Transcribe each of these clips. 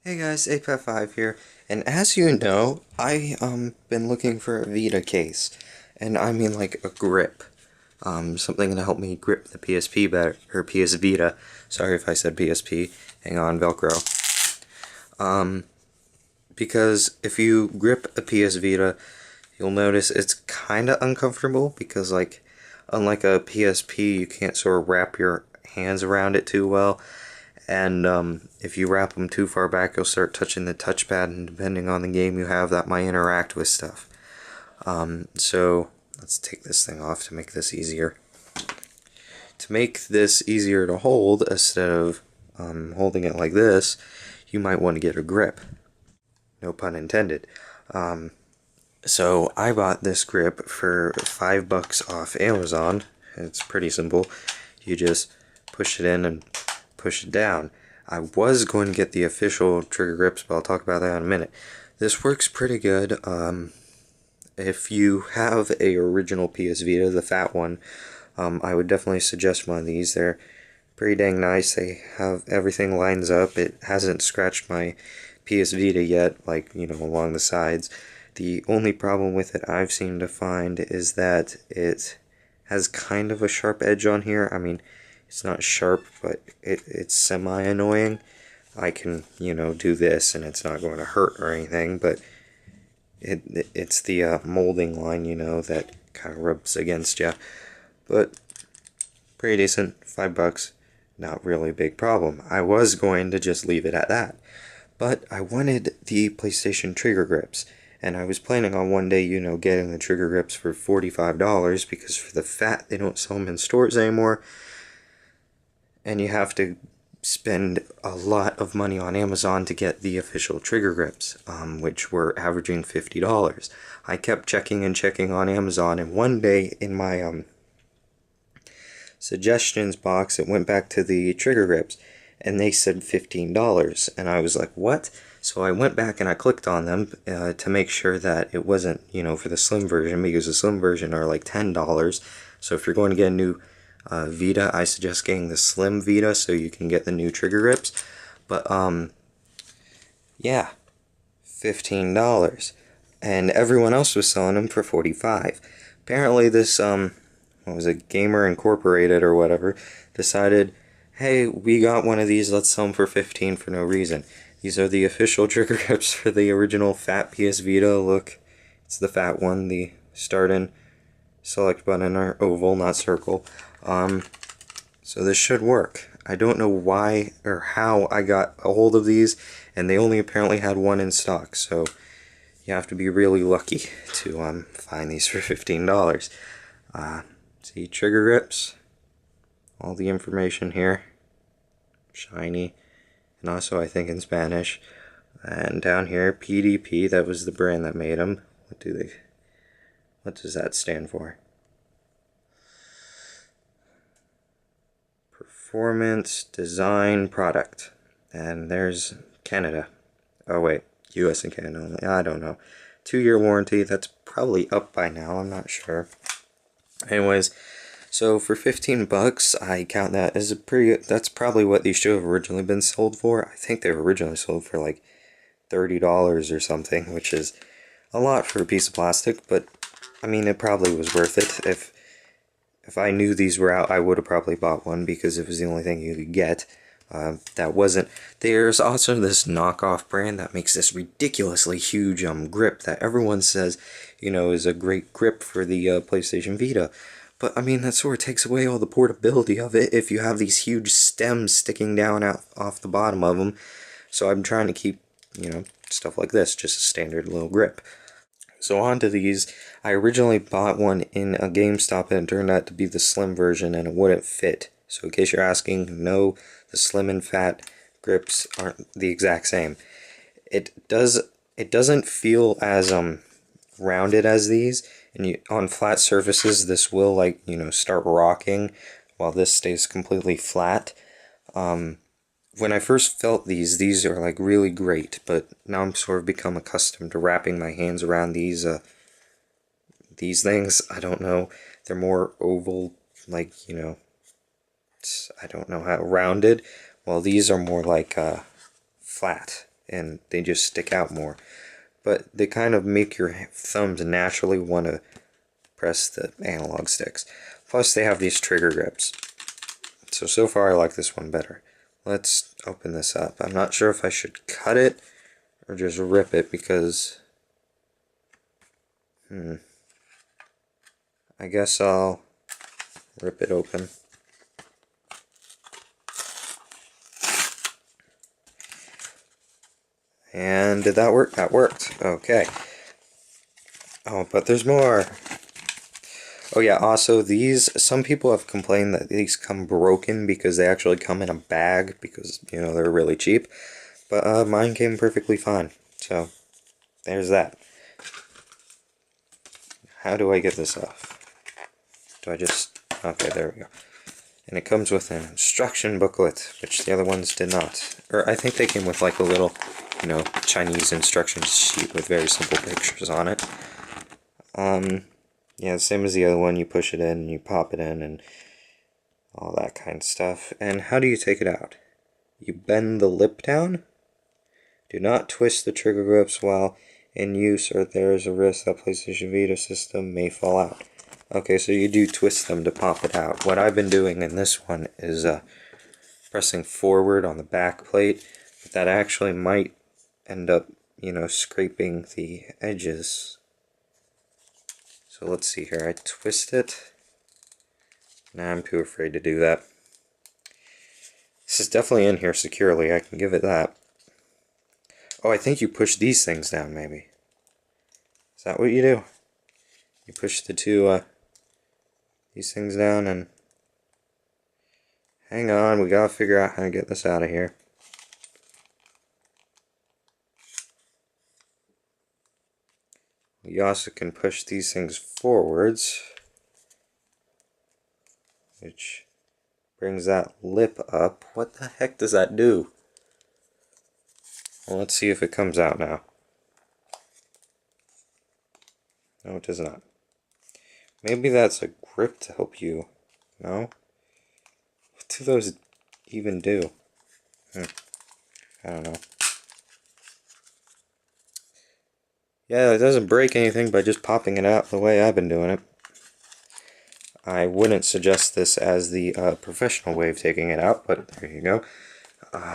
Hey guys, Apav here, and as you know, I been looking for a Vita case, and I mean like a grip, something to help me grip the PSP better, or PS Vita. Sorry if I said PSP. Hang on, Velcro. Because if you grip a PS Vita, you'll notice it's kind of uncomfortable because unlike a PSP, you can't sort of wrap your hands around it too well. And if you wrap them too far back, you'll start touching the touchpad, and depending on the game you have, that might interact with stuff. So let's take this thing off to make this easier. To make this easier to hold, instead of holding it like this, you might want to get a grip. No pun intended. So I bought this grip for $5 off Amazon. It's pretty simple. You just push it in and push it down. I was going to get the official trigger grips, but I'll talk about that in a minute. This works pretty good. If you have a original PS Vita, the fat one, I would definitely suggest one of these. They're pretty dang nice. They have everything lines up. It hasn't scratched my PS Vita yet, along the sides. The only problem with it I've seemed to find is that it has kind of a sharp edge on here. I mean, it's not sharp, but it's semi-annoying. I can, do this and it's not going to hurt or anything, but it's the molding line, that kind of rubs against you. But pretty decent, $5, not really a big problem. I was going to just leave it at that, but I wanted the PlayStation trigger grips, and I was planning on one day, getting the trigger grips for $45, because for the fat, they don't sell them in stores anymore, and you have to spend a lot of money on Amazon to get the official trigger grips, which were averaging $50. I kept checking and checking on Amazon, and one day in my suggestions box, it went back to the trigger grips, and they said $15, and I was like, what? So I went back and I clicked on them to make sure that it wasn't, for the slim version, because the slim version are like $10. So if you're going to get a new Vita, I suggest getting the slim Vita so you can get the new trigger grips. But yeah, $15, and everyone else was selling them for $45. Apparently this what was it, Gamer Incorporated or whatever, decided, hey, we got one of these, let's sell them for $15 for no reason. These are the official trigger grips for the original fat PS Vita. Look, it's the fat one. The start and select button are oval, not circle. So this should work. I don't know why or how I got a hold of these, and they only apparently had one in stock, so you have to be really lucky to find these for $15. See, trigger grips, all the information here, shiny, and also I think in Spanish, and down here, PDP, that was the brand that made them. What does that stand for? Performance Design Product. And there's Canada. Oh wait, US and Canada. I don't know. 2-year warranty. That's probably up by now. I'm not sure. Anyways, so for $15, I count that as a pretty. That's probably what these should have originally been sold for. I think they were originally sold for like $30 or something, which is a lot for a piece of plastic. But I mean, it probably was worth it. If I knew these were out, I would have probably bought one because it was the only thing you could get. That wasn't. There's also this knockoff brand that makes this ridiculously huge grip that everyone says, is a great grip for the PlayStation Vita. But I mean, that sort of takes away all the portability of it if you have these huge stems sticking down off the bottom of them. So I'm trying to keep, stuff like this, just a standard little grip. So on to these. I originally bought one in a GameStop, and it turned out to be the slim version, and it wouldn't fit. So in case you're asking, no, the slim and fat grips aren't the exact same. It doesn't feel as rounded as these, and on flat surfaces this will start rocking while this stays completely flat. When I first felt these are like really great, but now I'm sort of become accustomed to wrapping my hands around these things. I don't know, they're more oval, I don't know how rounded, while these are more like flat. and they just stick out more. But they kind of make your thumbs naturally want to press the analog sticks. Plus they have these trigger grips. So far I like this one better. Let's open this up. I'm not sure if I should cut it or just rip it because I guess I'll rip it open. And did that work? That worked. Okay. Oh, but there's more. Oh yeah, also these, some people have complained that these come broken because they actually come in a bag because, you know, they're really cheap. But mine came perfectly fine. So, there's that. How do I get this off? Do I just... Okay, there we go. And it comes with an instruction booklet, which the other ones did not. Or I think they came with like a little, you know, Chinese instructions sheet with very simple pictures on it. Yeah, same as the other one. You push it in, and you pop it in, and all that kind of stuff. And how do you take it out? You bend the lip down. Do not twist the trigger grips while in use, or there is a risk that PlayStation Vita system may fall out. Okay, so you do twist them to pop it out. What I've been doing in this one is pressing forward on the back plate, but that actually might end up, you know, scraping the edges. So let's see here, I twist it. Nah, I'm too afraid to do that. This is definitely in here securely, I can give it that. Oh, I think you push these things down, maybe. Is that what you do? You push the two, these things down and... Hang on, we gotta figure out how to get this out of here. You also can push these things forwards, which brings that lip up. What the heck does that do? Well, let's see if it comes out now. No, it does not. Maybe that's a grip to help you. No? What do those even do? I don't know. Yeah, it doesn't break anything by just popping it out the way I've been doing it. I wouldn't suggest this as the professional way of taking it out, but there you go.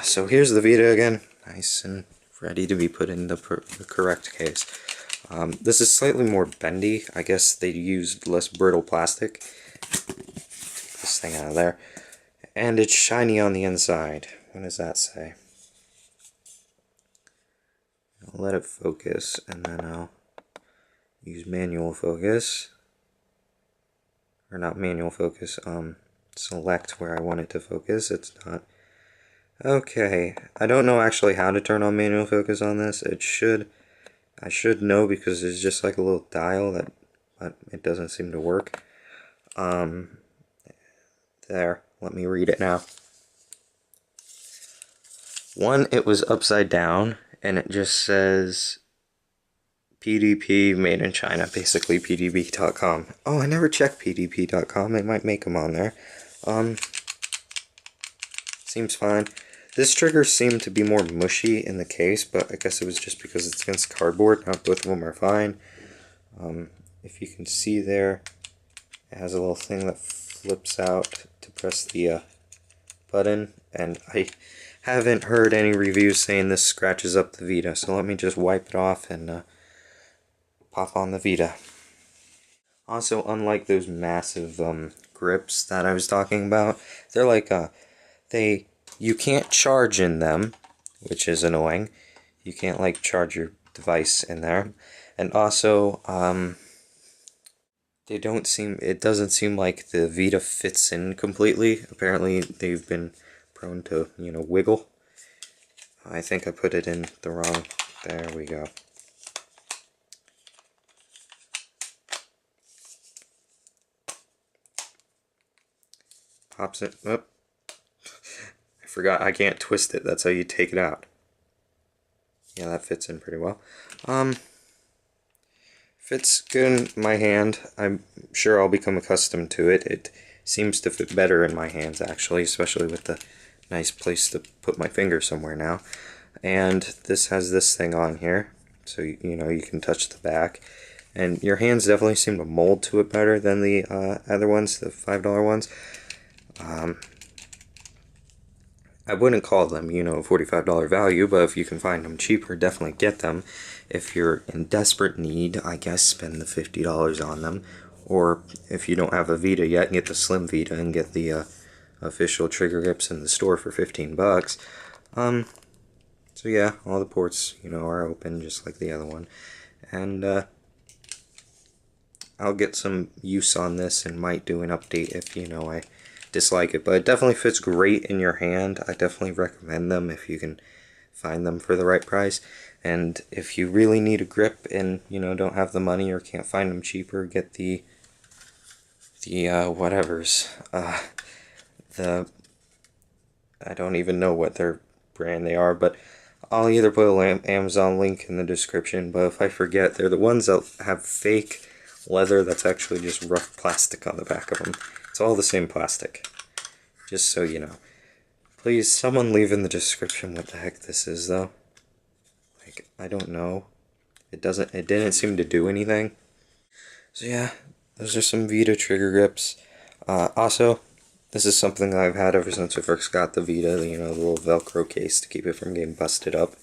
So here's the Vita again, nice and ready to be put in the correct case. This is slightly more bendy. I guess they used less brittle plastic. Take this thing out of there. And it's shiny on the inside. What does that say? I'll let it focus, and then I'll use manual focus. Or not manual focus, select where I want it to focus. It's not. Okay, I don't know actually how to turn on manual focus on this. I should know because there's just like a little dial that, but it doesn't seem to work. There, let me read it now. One, it was upside down, and it just says PDP made in China, basically PDP.com. Oh, I never checked PDP.com. They might make them on there. Seems fine. This trigger seemed to be more mushy in the case, but I guess it was just because it's against cardboard. Not both of them are fine. If you can see there, it has a little thing that flips out to press the button, and I haven't heard any reviews saying this scratches up the Vita, so let me just wipe it off and pop on the Vita. Also, unlike those massive grips that I was talking about, they're like you can't charge in them, which is annoying. You can't like charge your device in there, and also it doesn't seem like the Vita fits in completely. Apparently they've been prone to, you know, wiggle. I think I put it in the wrong. There we go. Pops it up. I forgot I can't twist it. That's how you take it out. Yeah, that fits in pretty well. Fits good in my hand. I'm sure I'll become accustomed to it. It seems to fit better in my hands, actually, especially with the nice place to put my finger somewhere now. And this has this thing on here, so you know you can touch the back. And your hands definitely seem to mold to it better than the other ones, the $5 ones. I wouldn't call them, you know, $45 value, but if you can find them cheaper, definitely get them. If you're in desperate need, I guess spend the $50 on them. Or if you don't have a Vita yet, get the Slim Vita and get the official trigger grips in the store for 15 bucks. So yeah, all the ports, you know, are open just like the other one. And I'll get some use on this and might do an update if, you know, I dislike it. But it definitely fits great in your hand. I definitely recommend them if you can find them for the right price. And if you really need a grip and, you know, don't have the money or can't find them cheaper, get the whatevers. I don't even know what their brand they are, but I'll either put an Amazon link in the description, but if I forget, they're the ones that have fake leather that's actually just rough plastic on the back of them. It's all the same plastic, just so you know. Please, someone leave in the description what the heck this is, though. Like, I don't know. It didn't seem to do anything. So yeah, those are some Vita trigger grips. Also, this is something that I've had ever since I first got the Vita, you know, the little Velcro case to keep it from getting busted up.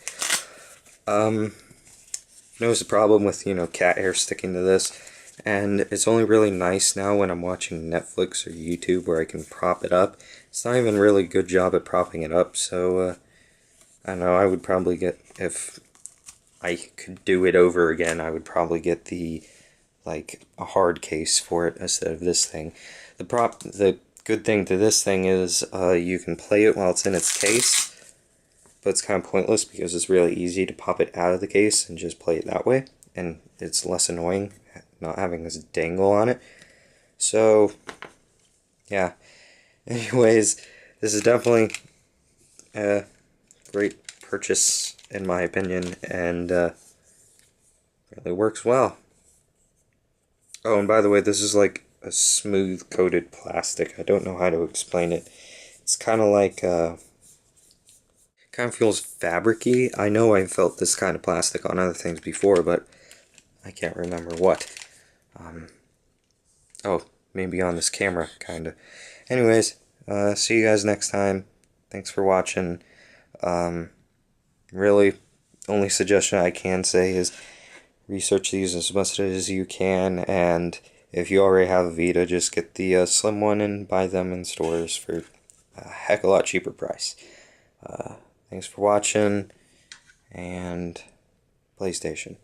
Notice a problem with, you know, cat hair sticking to this, and it's only really nice now when I'm watching Netflix or YouTube where I can prop it up. It's not even really a good job at propping it up, so, I don't know, I would probably get, if I could do it over again, I would probably get the, like, a hard case for it instead of this thing. The good thing to this thing is you can play it while it's in its case, but it's kind of pointless because it's really easy to pop it out of the case and just play it that way, and it's less annoying not having this dangle on it. So, yeah. Anyways, this is definitely a great purchase in my opinion, and really works well. Oh, and by the way, this is like a smooth coated plastic. I don't know how to explain it. It's kind of like kind of feels fabric-y. I know I felt this kind of plastic on other things before, but I can't remember what. Oh, maybe on this camera, kind of. Anyways, see you guys next time. Thanks for watching. Really, only suggestion I can say is research these as much as you can, and if you already have a Vita, just get the slim one and buy them in stores for a heck of a lot cheaper price. Thanks for watching, and PlayStation.